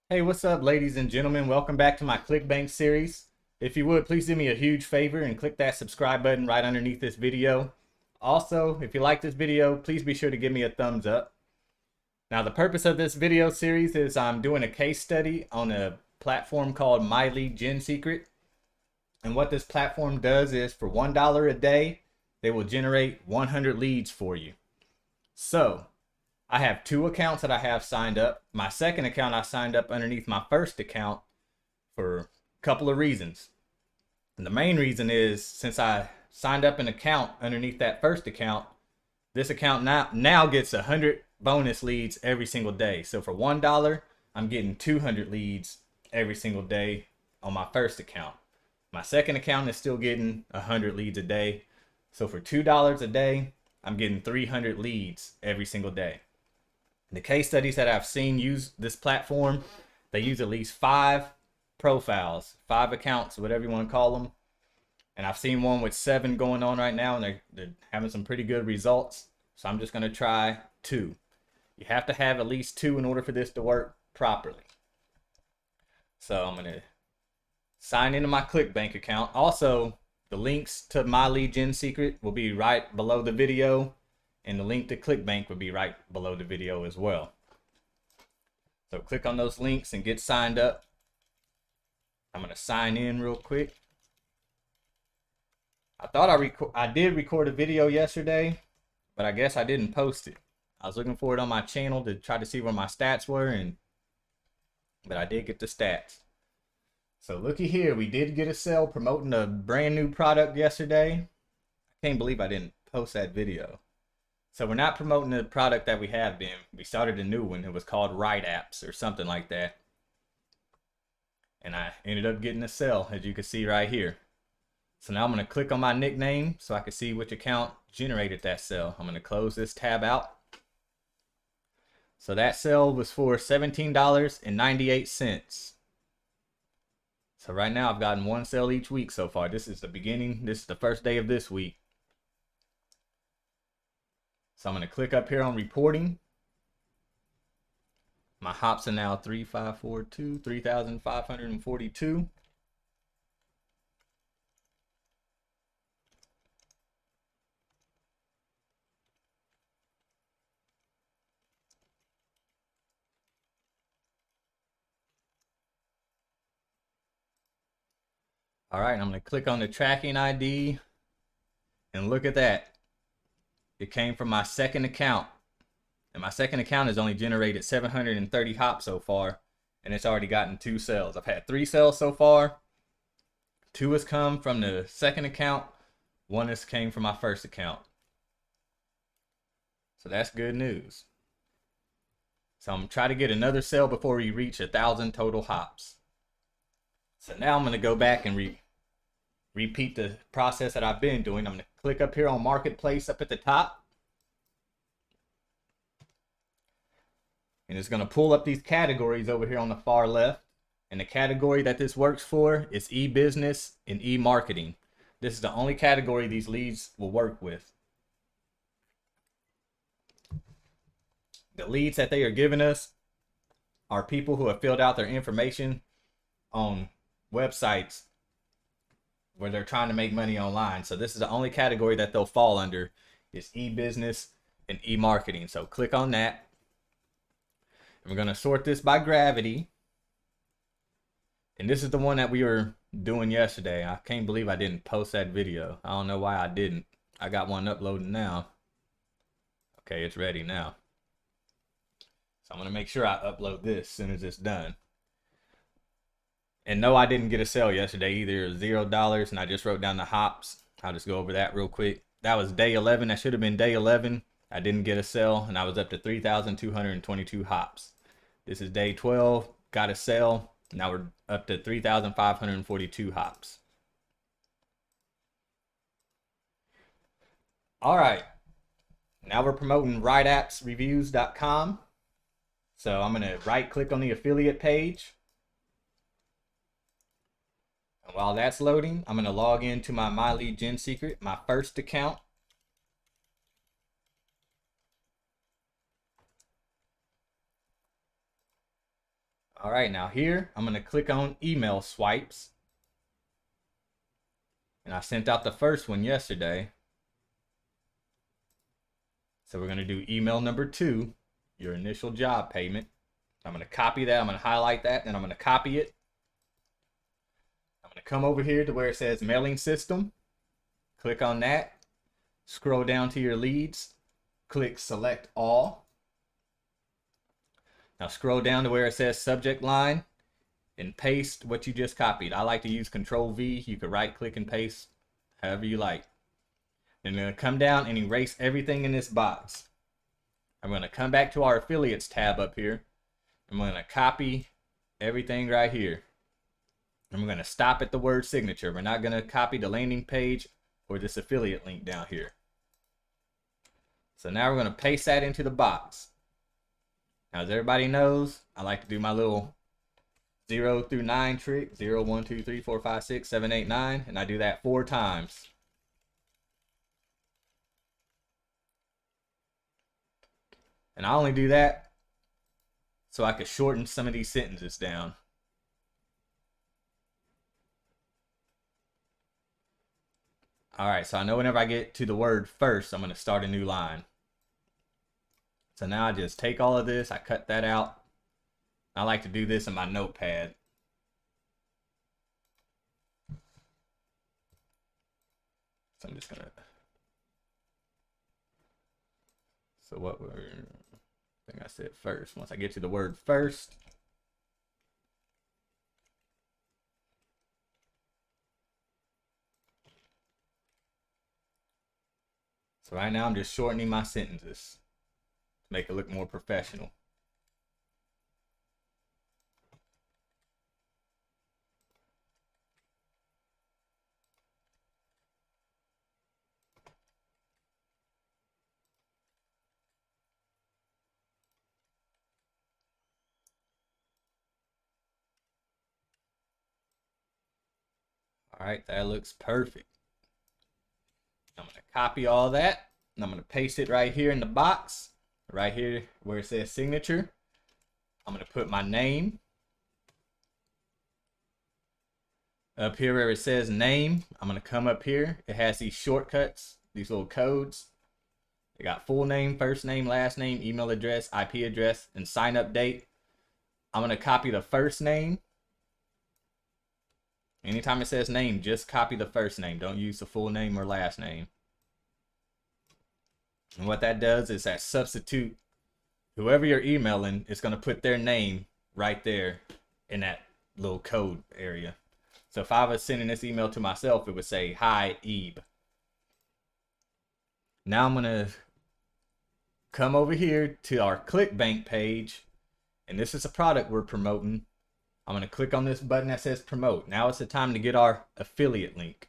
Hey, what's up, ladies and gentlemen? Welcome back to my ClickBank series. If you would, please do me a huge favor and click that subscribe button right underneath this video. Also, if you like this video, please be sure to give me a thumbs up. Now, the purpose of this video series is I'm doing a case study on a platform called My Lead Gen Secret. And what this platform does is for $1 a day, they will generate 100 leads for you. So, I have two accounts that I have signed up. My second account I signed up underneath my first account for a couple of reasons. And the main reason is since I signed up an account underneath that first account, this account now gets 100 bonus leads every single day. So for $1, I'm getting 200 leads every single day on my first account. My second account is still getting 100 leads a day. So for $2 a day, I'm getting 300 leads every single day. The case studies that I've seen use this platform, they use at least 5 profiles, 5 accounts, whatever you want to call them. And I've seen one with 7 going on right now, and they're having some pretty good results. So I'm just going to try 2. You have to have at least 2 in order for this to work properly. So I'm going to sign into my ClickBank account. Also, the links to My Lead Gen Secret will be right below the video. And the link to ClickBank will be right below the video as well. So click on those links and get signed up. I'm going to sign in real quick. I thought I did record a video yesterday, but I guess I didn't post it. I was looking for it on my channel to try to see where my stats were, but I did get the stats. So looky here, we did get a sale promoting a brand new product yesterday. I can't believe I didn't post that video. So we're not promoting the product that we have been. We started a new one. It was called Right Apps or something like that. And I ended up getting a sale, as you can see right here. So now I'm going to click on my nickname so I can see which account generated that sale. I'm going to close this tab out. So that sale was for $17.98. So right now I've gotten one sale each week so far. This is the beginning. This is the first day of this week. So I'm going to click up here on reporting. My hops are now 3,542. All right, I'm going to click on the tracking ID and look at that. It came from my second account. And my second account has only generated 730 hops so far. And it's already gotten 2 sales. I've had 3 sales so far. 2 has come from the second account. 1 has came from my first account. So that's good news. So I'm trying to get another sale before we reach 1,000 total hops. So now I'm going to go back and repeat the process that I've been doing. I'm going to click up here on Marketplace up at the top. And it's going to pull up these categories over here on the far left. And the category that this works for is e-business and e-marketing. This is the only category these leads will work with. The leads that they are giving us are people who have filled out their information on websites where they're trying to make money online. So this is the only category that they'll fall under is e-business and e-marketing. So click on that. And we're going to sort this by gravity. And this is the one that we were doing yesterday. I can't believe I didn't post that video. I don't know why I didn't. I got one uploading now. Okay, it's ready now. So I'm going to make sure I upload this as soon as it's done. And no, I didn't get a sale yesterday either. It was $0, and I just wrote down the hops. I'll just go over that real quick. That was day 11. That should have been day 11. I didn't get a sale, and I was up to 3,222 hops. This is day 12. Got a sale. Now we're up to 3,542 hops. All right. Now we're promoting rightappsreviews.com. So I'm going to right click on the affiliate page. And while that's loading, I'm going to log into my Lead Gen Secret, my first account. All right, now here, I'm gonna click on email swipes. And I sent out the first one yesterday. So we're gonna do email number 2, your initial job payment. I'm gonna copy that, I'm gonna highlight that, and I'm gonna copy it. I'm gonna come over here to where it says mailing system. Click on that. Scroll down to your leads. Click select all. Now scroll down to where it says subject line and paste what you just copied. I like to use Control V. You could right click and paste however you like. Then I'm going to come down and erase everything in this box. I'm going to come back to our affiliates tab up here. I'm going to copy everything right here. I'm going to stop at the word signature. We're not going to copy the landing page or this affiliate link down here. So now we're going to paste that into the box. Now, as everybody knows, I like to do my little 0 through 9 trick. 0, 1, 2, 3, 4, 5, 6, 7, 8, 9. And I do that 4 times. And I only do that so I could shorten some of these sentences down. All right, so I know whenever I get to the word first, I'm going to start a new line. So now I just take all of this, I cut that out. I like to do this in my notepad. So I'm just going to... So what were... I think I said first. Once I get to the word first... So right now I'm just shortening my sentences to make it look more professional. All right, that looks perfect. I'm going to copy all that, and I'm going to paste it right here in the box, right here where it says signature. I'm going to put my name. Up here where it says name, I'm going to come up here. It has these shortcuts, these little codes. They got full name, first name, last name, email address, IP address, and sign up date. I'm going to copy the first name. Anytime it says name, just copy the first name. Don't use the full name or last name. And what that does is that substitute whoever you're emailing, it's going to put their name right there in that little code area. So if I was sending this email to myself, it would say, "Hi, Ebe." Now I'm going to come over here to our ClickBank page. And this is a product we're promoting. I'm going to click on this button that says promote. Now it's the time to get our affiliate link.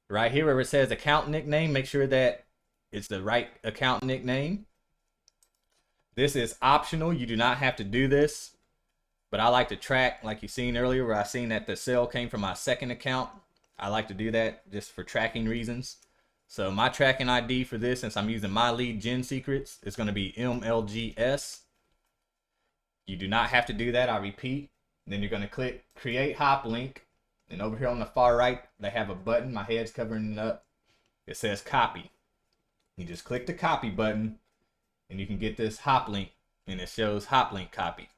Right here where it says account nickname, make sure that it's the right account nickname. This is optional. You do not have to do this. But I like to track, like you seen earlier where I seen that the sale came from my second account. I like to do that just for tracking reasons. So my tracking ID for this, since I'm using my lead gen secrets, is going to be MLGS. You do not have to do that. I repeat. Then you're going to click create hop link. And over here on the far right, they have a button. My head's covering it up. It says copy. You just click the copy button and you can get this hop link, and it shows hop link copy.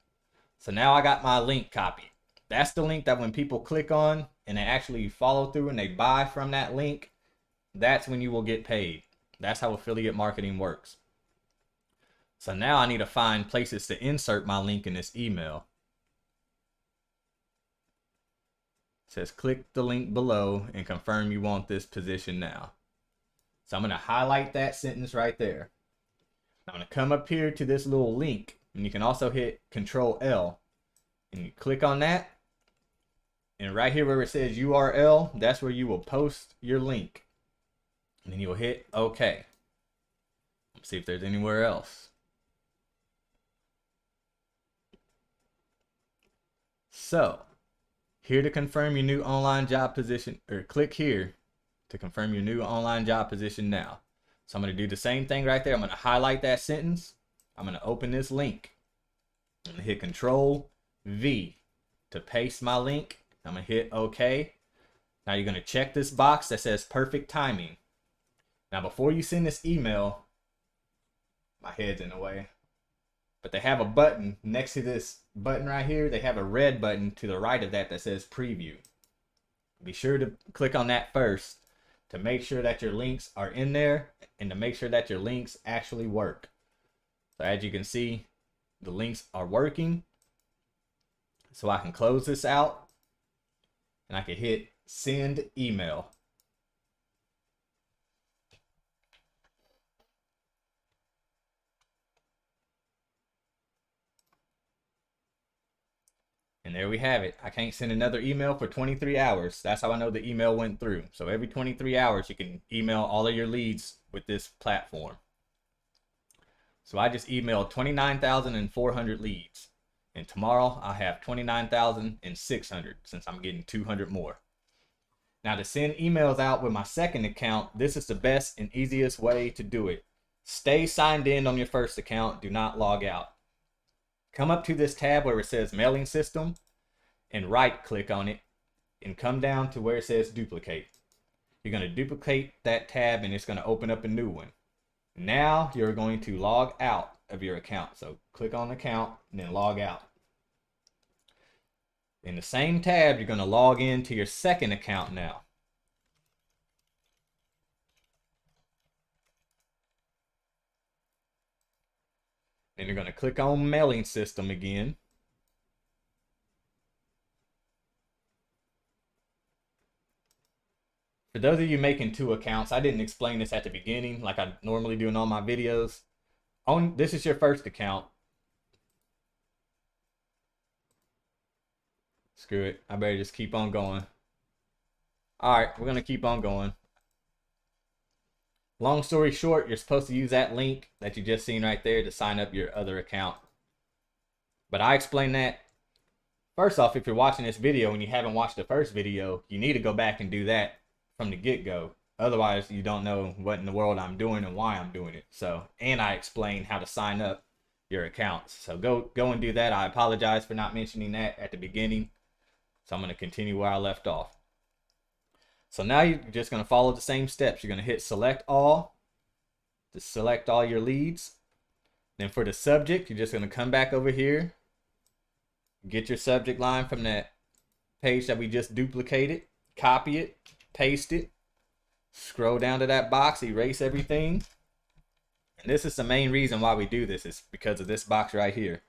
So now I got my link copied. That's the link that when people click on and they actually follow through and they buy from that link, that's when you will get paid. That's how affiliate marketing works. So now I need to find places to insert my link in this email. It says click the link below and confirm you want this position now. So I'm going to highlight that sentence right there. I'm going to come up here to this little link, and you can also hit Control L and you click on that. And right here where it says URL, that's where you will post your link. And then you'll hit OK. Let's see if there's anywhere else. So, here to confirm your new online job position, or click here to confirm your new online job position now. So I'm going to do the same thing right there. I'm going to highlight that sentence. I'm going to open this link. I'm going to hit Control V to paste my link. I'm going to hit OK. Now you're going to check this box that says perfect timing. Now before you send this email, my head's in the way, but they have a button next to this button right here. They have a red button to the right of that that says preview. Be sure to click on that first to make sure that your links are in there and to make sure that your links actually work. So as you can see, the links are working. So I can close this out and I can hit send email. And there we have it. I can't send another email for 23 hours. That's how I know the email went through. So every 23 hours, you can email all of your leads with this platform. So I just emailed 29,400 leads. And tomorrow I'll have 29,600 since I'm getting 200 more. Now to send emails out with my second account, this is the best and easiest way to do it. Stay signed in on your first account. Do not log out. Come up to this tab where it says mailing system and right click on it and come down to where it says duplicate. You're going to duplicate that tab and it's going to open up a new one. Now you're going to log out of your account. So click on account and then log out. In the same tab, you're going to log into your second account now. Then you're going to click on mailing system again. For those of you making two accounts, I didn't explain this at the beginning like I normally do in all my videos. This is your first account. Screw it. I better just keep on going. Alright, we're going to keep on going. Long story short, you're supposed to use that link that you just seen right there to sign up your other account. But I explained that. First off, if you're watching this video and you haven't watched the first video, you need to go back and do that from the get-go. Otherwise, you don't know what in the world I'm doing and why I'm doing it. So, and I explained how to sign up your accounts. So go and do that. I apologize for not mentioning that at the beginning. So I'm going to continue where I left off. So now you're just going to follow the same steps. You're going to hit select all to select all your leads. Then for the subject, you're just going to come back over here. Get your subject line from that page that we just duplicated. Copy it. Paste it. Scroll down to that box. Erase everything. And this is the main reason why we do this. Is because of this box right here.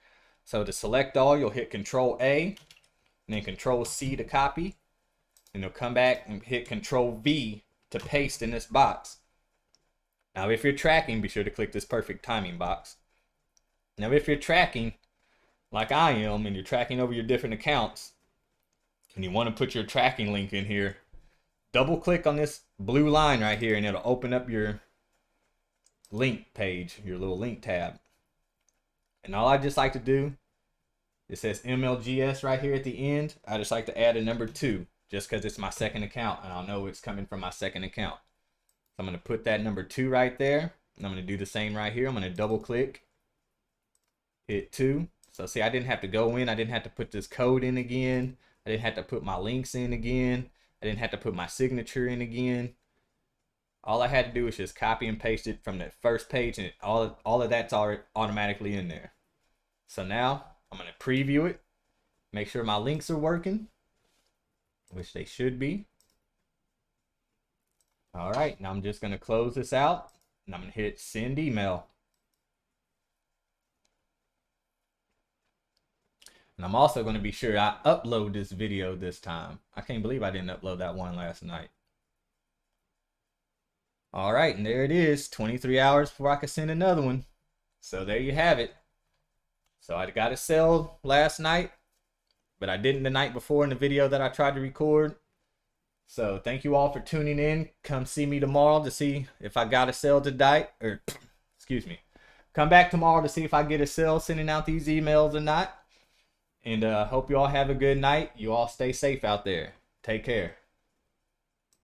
So to select all, you'll hit Control A. And then Control C to copy. And you'll come back and hit Control V to paste in this box. Now if you're tracking, be sure to click this perfect timing box. Now if you're tracking like I am and you're tracking over your different accounts and you want to put your tracking link in here, double click on this blue line right here and it'll open up your link page, your little link tab. And all I just like to do, it says MLGS right here at the end. I just like to add a number 2 just because it's my second account and I'll know it's coming from my second account. So I'm going to put that number 2 right there. And I'm going to do the same right here. I'm going to double click, hit 2. So see, I didn't have to go in. I didn't have to put this code in again. I didn't have to put my links in again. I didn't have to put my signature in again. All I had to do was just copy and paste it from the first page and all of that's already automatically in there. So now I'm going to preview it. Make sure my links are working, which they should be. All right, now I'm just going to close this out and I'm going to hit send email. And I'm also going to be sure I upload this video this time. I can't believe I didn't upload that one last night. All right, and there it is, 23 hours before I could send another one. So there you have it. So I got a sale last night, but I didn't the night before in the video that I tried to record. So thank you all for tuning in. Come see me tomorrow to see if I got a sale tonight, or excuse me. Come back tomorrow to see if I get a sale sending out these emails or not. And hope you all have a good night. You all stay safe out there. Take care.